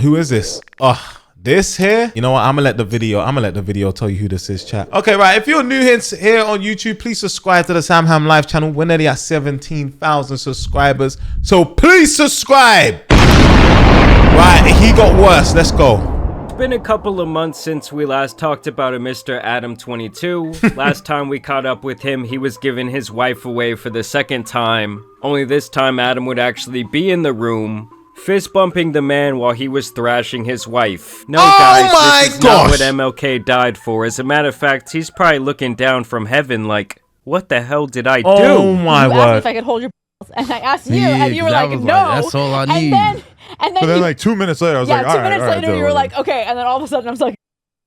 Who is this? Oh, this here? You know what? I'm gonna let the video tell you who this is, chat. Okay, right. If you're new here on YouTube, please subscribe to the Samham live channel. We're nearly at 17,000 subscribers. So please subscribe. Right, he got worse. Let's go. It's been a couple of months since we last talked about a Mr. Adam22. Last time we caught up with him, he was giving his wife away for the second time. Only this time Adam would actually be in the room, fist bumping the man while he was thrashing his wife. No, guys, this is not what MLK died for. As a matter of fact, he's probably looking down from heaven like, what the hell did I do? Oh my word. You asked me if I could hold your balls, and I asked you, and you were like, no. That's all I need. And then but then like 2 minutes later, I was like, all right. 2 minutes later, you were like, okay. And then all of a sudden, I was like,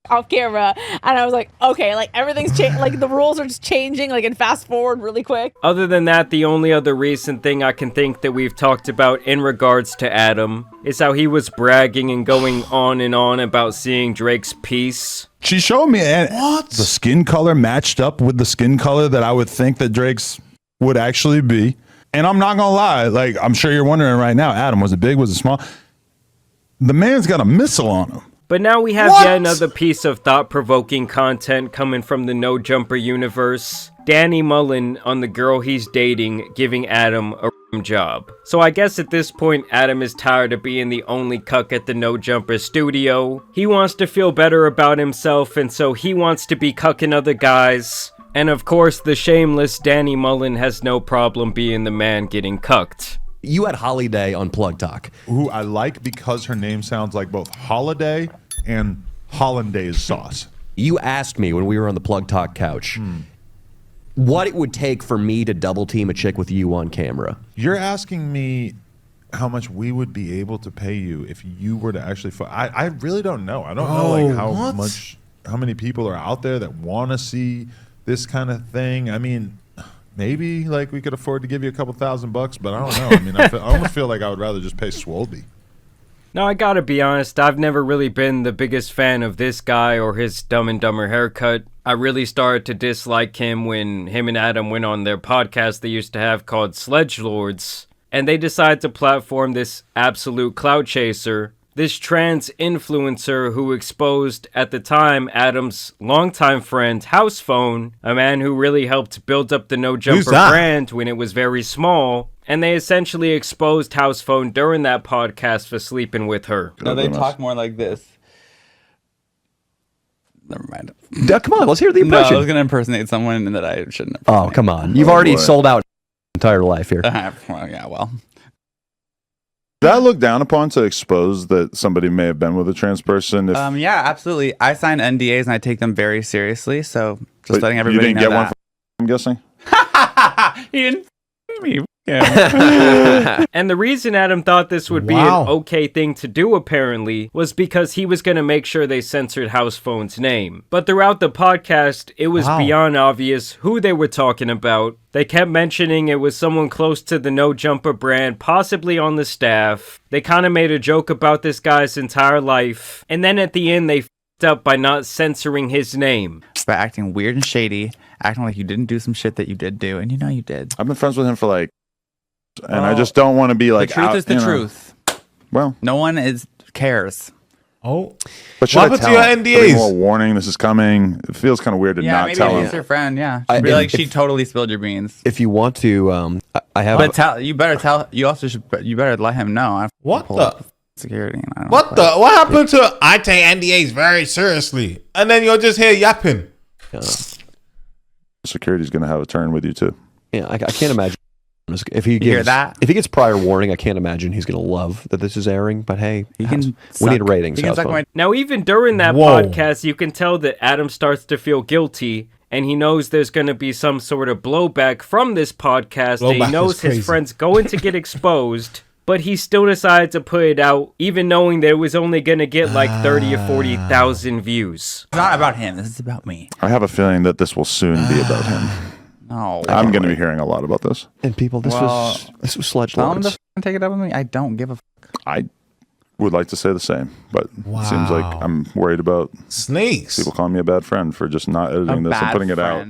off camera, and I was like, okay, like everything's changed, like the rules are just changing, like, and fast forward really quick. Other than that, the only other recent thing I can think that we've talked about in regards to Adam is how he was bragging and going on and on about seeing Drake's piece. She showed me, and the skin color matched up with the skin color that I would think that Drake's would actually be. And I'm not gonna lie, like, I'm sure you're wondering right now, Adam, was it big, was it small? The man's got a missile on him. But now we have yet another piece of thought-provoking content coming from the No Jumper universe. Danny Mullen on the girl he's dating giving Adam a job. So I guess at this point, Adam is tired of being the only cuck at the No Jumper studio. He wants to feel better about himself, and so he wants to be cucking other guys. And of course, the shameless Danny Mullen has no problem being the man getting cucked. You had Holiday on Plug Talk. Who I like because her name sounds like both holiday and hollandaise sauce. You asked me when we were on the Plug Talk couch what it would take for me to double team a chick with you on camera. You're asking me how much we would be able to pay you if you were to actually I really don't know. I don't know like how many people are out there that want to see this kind of thing. I mean, maybe like we could afford to give you a couple $1,000, but I don't know. I mean, I almost feel like I would rather just pay Swolby. Now, I gotta be honest, I've never really been the biggest fan of this guy or his Dumb and Dumber haircut. I really started to dislike him when him and Adam went on their podcast they used to have called Sledgelords, and they decided to platform this absolute clout chaser, this trans influencer who exposed, at the time, Adam's longtime friend, Housephone, a man who really helped build up the No Jumper brand when it was very small, and they essentially exposed Housephone during that podcast for sleeping with her. No, they talk more like this. Never mind. Come on, let's hear the impression. No, I was going to impersonate someone that I shouldn't impersonate. Oh, come on. You've already sold out entire life here. Well, yeah, well. Did I look down upon to expose that somebody may have been with a trans person? Yeah, absolutely. I sign NDAs and I take them very seriously. So just letting everybody know that. You didn't get one I'm guessing? He didn't me. Yeah. And the reason Adam thought this would be an okay thing to do, apparently, was because he was going to make sure they censored Housephone's name. But throughout the podcast, it was beyond obvious who they were talking about. They kept mentioning it was someone close to the No Jumper brand, possibly on the staff. They kind of made a joke about this guy's entire life. And then at the end, they f***ed up by not censoring his name. By acting weird and shady, acting like you didn't do some shit that you did do, and you know you did. I've been friends with him for like, and I just don't want to be like, the truth is the truth. Well, no one cares. Oh, but should I tell your NDAs? More warning, this is coming. It feels kind of weird to not tell him. Yeah, maybe your friend. Yeah, be like, she totally spilled your beans. If you want to, I have. But you better tell. You also should. You better let him know. What the security? What happened to? I take NDAs very seriously, and then you're just here yapping. Security's going to have a turn with you too. Yeah, I can't imagine. If he gets prior warning, I can't imagine he's going to love that this is airing. But hey, we need ratings. Now, even during that podcast, you can tell that Adam starts to feel guilty, and he knows there's going to be some sort of blowback from this podcast. And he knows his friend's going to get exposed, but he still decided to put it out, even knowing that it was only going to get like 30 or 40,000 views. It's not about him. This is about me. I have a feeling that this will soon be about him. No, I'm going to be hearing a lot about this. And people, this was Sledgelords. Tell him to take it up with me. I don't give a fuck. I would like to say the same, but it seems like I'm worried about snakes. People calling me a bad friend for just not editing this and putting it out.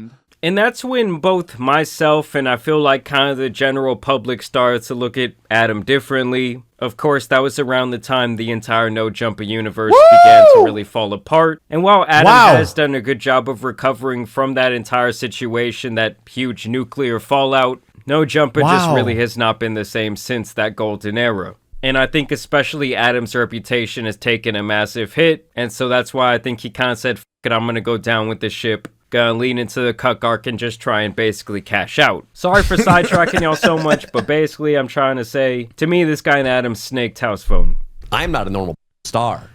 And that's when both myself and I feel like kind of the general public starts to look at Adam differently. Of course, that was around the time the entire No Jumper universe began to really fall apart. And while Adam has done a good job of recovering from that entire situation, that huge nuclear fallout, No Jumper just really has not been the same since that golden era. And I think especially Adam's reputation has taken a massive hit. And so that's why I think he kind of said, F it, I'm going to go down with the ship. Gonna lean into the cuck arc and just try and basically cash out. Sorry for sidetracking y'all so much, but basically I'm trying to say, to me, this guy and Adam snaked Housephone. I'm not a normal star.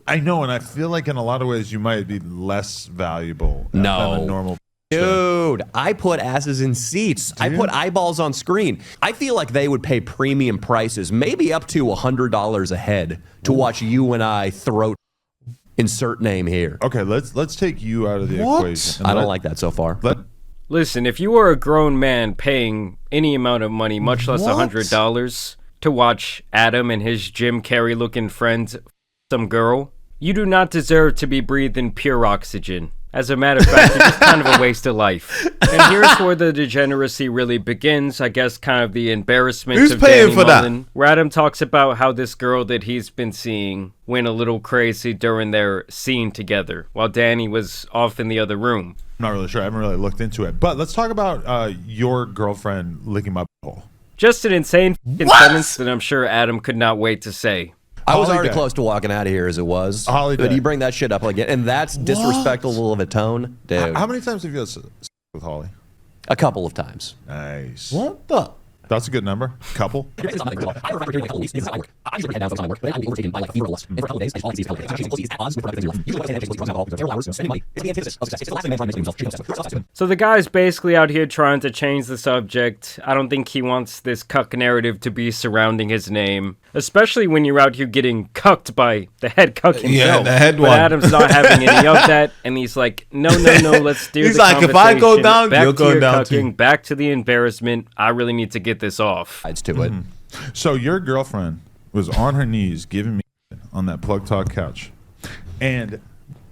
I know, and I feel like in a lot of ways you might be less valuable than a normal. Dude, I put asses in seats. I put eyeballs on screen. I feel like they would pay premium prices, maybe up to $100 a head, to watch you and I throat. Insert name here. Okay, let's take you out of the equation. I don't like that so far. Listen, if you are a grown man paying any amount of money, much less $100, to watch Adam and his Jim Carrey looking friends some girl, you do not deserve to be breathing pure oxygen. As a matter of fact, you're just kind of a waste of life. And here's where the degeneracy really begins. I guess kind of the embarrassment of Danny Mullen, where Adam talks about how this girl that he's been seeing went a little crazy during their scene together, while Danny was off in the other room. I'm not really sure. I haven't really looked into it. But let's talk about your girlfriend licking my butthole. Just an insane sentence that I'm sure Adam could not wait to say. I was already close to walking out of here as it was. But you bring that shit up again, and that's disrespectful of a tone, dude. How many times have you had sex with Holly? A couple of times. Nice. What the? That's a good number. Couple. I remember hearing like a couple of weeks. This is how I work. I usually head down for some work, but I would be overtaken by like fever lust. And for a couple of days, I just all these couple of days. She's at odds with productive life. Usually, I say alcohol because terrible hours, spending money. It's the antithesis of success. It's the last thing man trying to make himself. So the guy's basically out here trying to change the subject. I don't think he wants this cuck narrative to be surrounding his name, especially when you're out here getting cucked by the head cuck himself. Yeah, the head but one. Adam's not having any of that, and he's like, no, let's do He's the like, if I go down, back you'll to go your down cucking, too. back to the embarrassment. I really need to get this off. To it. So your girlfriend was on her knees giving me on that Plug Talk couch, and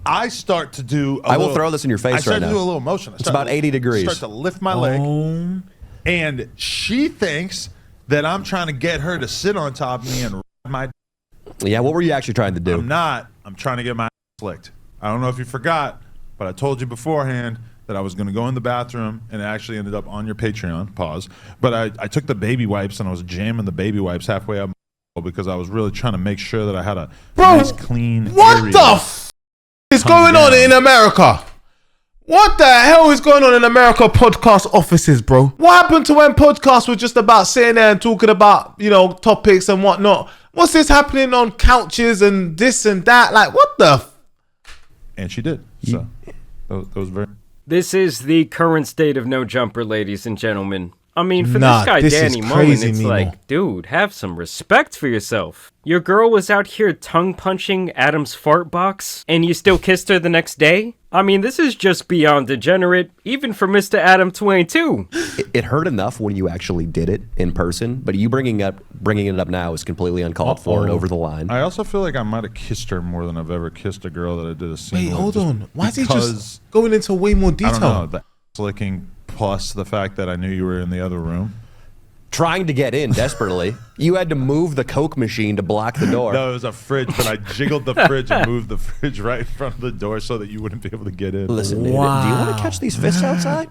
I start to do. I will throw this in your face right now. I start to do a little motion. It's about 80 degrees. Start to lift my leg, and she thinks that I'm trying to get her to sit on top of me and ride my. Yeah, what were you actually trying to do? I'm not. I'm trying to get my ass licked. I don't know if you forgot, but I told you beforehand that I was going to go in the bathroom, and it actually ended up on your Patreon. Pause. But I took the baby wipes, and I was jamming the baby wipes halfway up my because I was really trying to make sure that I had a nice, clean What the f is going on in America? What the hell is going on in America podcast offices, bro? What happened to when podcasts were just about sitting there and talking about, you know, topics and whatnot? What's this happening on couches and this and that? Like, what the f? And she did. So that was very... This is the current state of No Jumper, ladies and gentlemen. I mean, for this guy, Danny Mullen, it's like, dude, have some respect for yourself. Your girl was out here tongue-punching Adam's fart box, and you still kissed her the next day? I mean, this is just beyond degenerate, even for Mr. Adam22. It hurt enough when you actually did it in person, but you bringing it up now is completely uncalled for and over the line. I also feel like I might have kissed her more than I've ever kissed a girl that I did a scene with. Wait, hold on. Why is he just going into way more detail? I don't know. The ass licking plus the fact that I knew you were in the other room. Trying to get in desperately. You had to move the Coke machine to block the door. No, it was a fridge, but I jiggled the fridge and moved the fridge right in front of the door so that you wouldn't be able to get in. Listen, dude, do you want to catch these fists outside?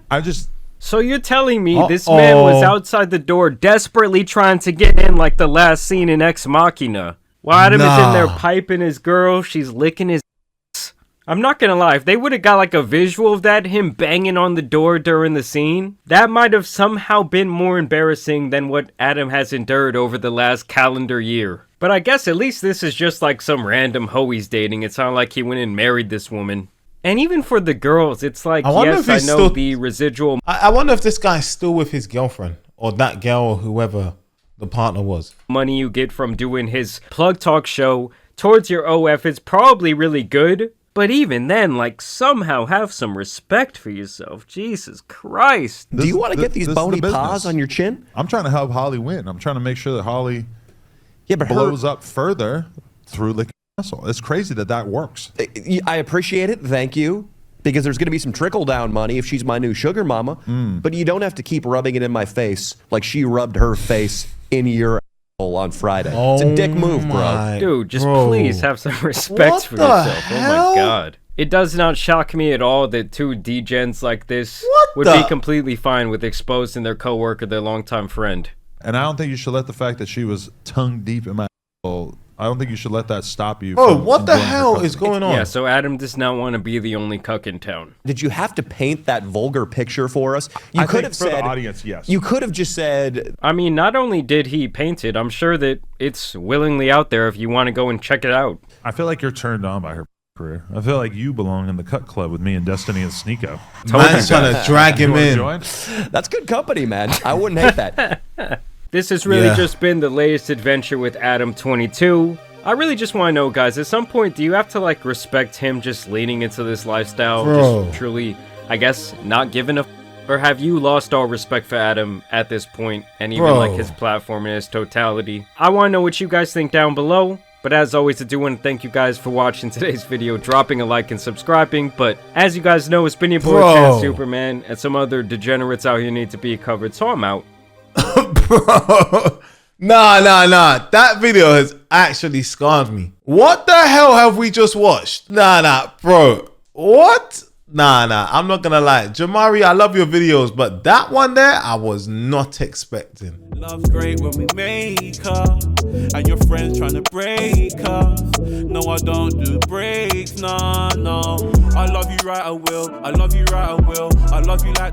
So you're telling me this man was outside the door desperately trying to get in like the last scene in Ex Machina? While Adam is in there piping his girl, she's licking his ass. I'm not gonna lie, if they would have got like a visual of that, him banging on the door during the scene, that might have somehow been more embarrassing than what Adam has endured over the last calendar year. But I guess at least this is just like some random hoe he's dating. It's not like he went and married this woman. And even for the girls, it's like, yes, I know the residual... I wonder if this guy's still with his girlfriend, or that girl, or whoever the partner was. Money you get from doing his Plug Talk show towards your OF is probably really good. But even then, like, somehow have some respect for yourself. Jesus Christ. Do you want to get these bony paws on your chin? I'm trying to help Holly win. I'm trying to make sure that Holly blows up further through licking muscle. It's crazy that works. I appreciate it. Thank you. because there's going to be some trickle-down money if she's my new sugar mama. But you don't have to keep rubbing it in my face like she rubbed her face in your asshole on Friday. It's a dick move, bro. Dude, just please have some respect for yourself. Hell? Oh my god. It does not shock me at all that two degens like this would be completely fine with exposing their coworker, their longtime friend. And I don't think you should let the fact that she was tongue deep in my asshole, I don't think you should let that stop you. Bro, what the hell is going on? Yeah, so Adam does not want to be the only cuck in town. Did you have to paint that vulgar picture for us? You could have said, for the audience, yes. You could have just said, I mean, not only did he paint it, I'm sure that it's willingly out there if you want to go and check it out. I feel like you're turned on by her career. I feel like you belong in the cut club with me and Destiny and Sneeko. Man's trying to drag him in. That's good company, man. I wouldn't hate that. This has really just been the latest adventure with Adam22. I really just want to know, guys, at some point, do you have to, like, respect him just leaning into this lifestyle? Bro. Just truly, I guess, not giving a or have you lost all respect for Adam at this point and even, like, his platform in its totality? I want to know what you guys think down below. But as always, I do want to thank you guys for watching today's video, dropping a like and subscribing. But as you guys know, it's been your boy, Chan Superman, and some other degenerates out here need to be covered, so I'm out. Bro. Nah. That video has actually scarred me. What the hell have we just watched? Nah, bro. What? Nah. I'm not gonna lie. Jamari, I love your videos, but that one there, I was not expecting. Love's great when we make up, and your friends trying to break us. No, I don't do breaks, no. I love you right, I will. I love you right, I will. I love you like